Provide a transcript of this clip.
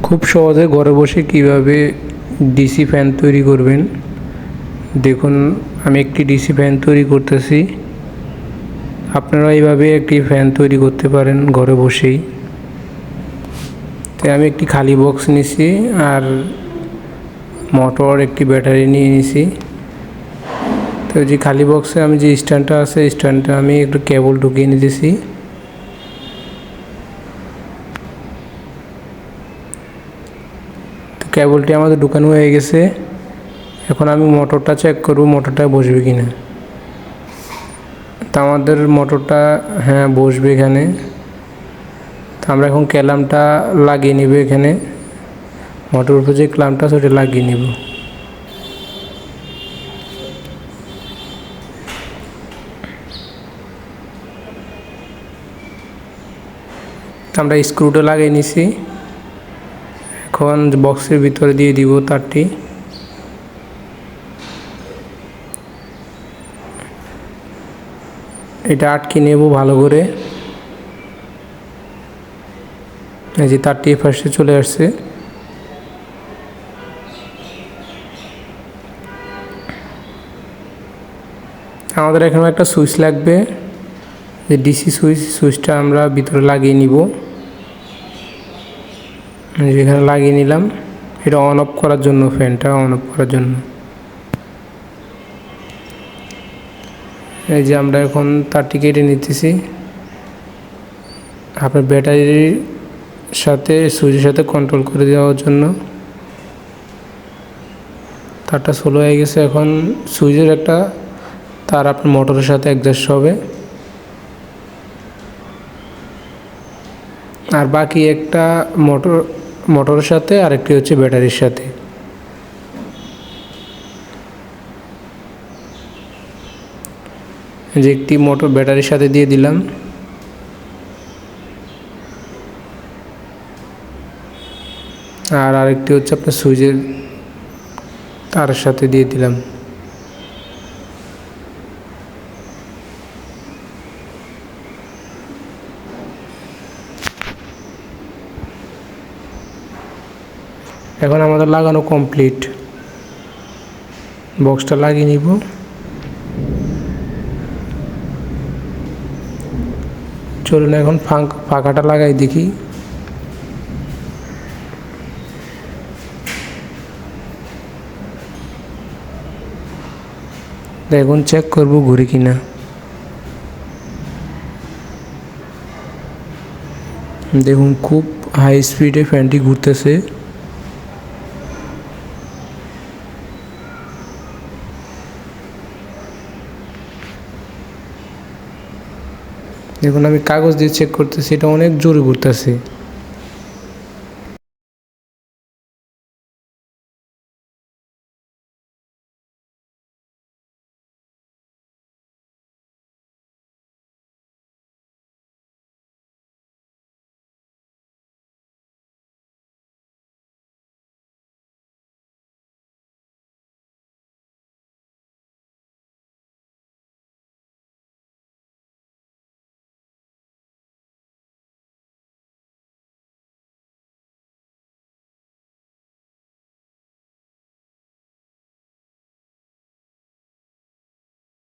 খুব সহজে ঘরে বসে কিভাবে ডিসি ফ্যান তৈরি করবেন দেখুন। আমি একটি ডিসি ফ্যান তৈরি করতেছি। আপনারা এইভাবে একটি ফ্যান তৈরি করতে পারেন ঘরে বসেই। তাই আমি একটি খালি বক্স নিছি আর মোটর একটি ব্যাটারি নিয়ে নিছি। তো যে খালি বক্সে আমি যে স্ট্যান্ডটা আছে স্ট্যান্ডটা আমি একটু কেবল ঢুকিয়ে নিতেছি। তো কেবলটি আমাদের ঢুকানো হয়ে গেছে। এখন আমি মোটরটা চেক করব মোটরটা বসবে কিনা। তো আমাদের মোটরটা হ্যাঁ বসবে এখানে। তো আমরা এখন ক্ল্যাম্পটা লাগিয়ে নিব এখানে, মোটরের উপর যে ক্ল্যাম্পটা সেটা লাগিয়ে নিব। আমরা স্ক্রুটা লাগিয়ে নিছি। এখন বক্সের ভিতরে দিয়ে দিব তারটি। এটা আটকে নেব ভালো করে। এই যে তারটি ফার্স্টে চলে আসছে। আমাদের এখানে একটা সুইচ লাগবে, যে ডিসি সুইচটা আমরা ভিতরে লাগিয়ে নিব। যেখানে লাগিয়ে নিলাম, এটা অন অফ করার জন্য, ফ্যানটা অন অফ করার জন্য। এই যে আমরা এখন তারটি কেটে নিতেছি। আপনার ব্যাটারির সাথে সুইচের সাথে কন্ট্রোল করে দেওয়ার জন্য। তারটা স্লো হয়ে গেছে। এখন সুইচের একটা তার আপনার মোটরের সাথে অ্যাডজাস্ট হবে, আর বাকি একটা মোটরের সাথে, আরেকটি হচ্ছে ব্যাটারির সাথে। যে একটি মোটর ব্যাটারির সাথে দিয়ে দিলাম, আর আরেকটি হচ্ছে আপনার সুইচের তার সাথে দিয়ে দিলাম। এখন আমাদের লাগানো কমপ্লিট। বক্সটা লাগিয়ে নিব। চলুন এখন পাখাটা লাগাই দেখি। দেখুন চেক করব ঘুরে কিনা। দেখুন খুব হাই স্পিডে ফ্যানটি ঘুরতেছে। দেখুন আমি কাগজ দিয়ে চেক করতেছি, এটা অনেক জোরে ঘুরতেছে।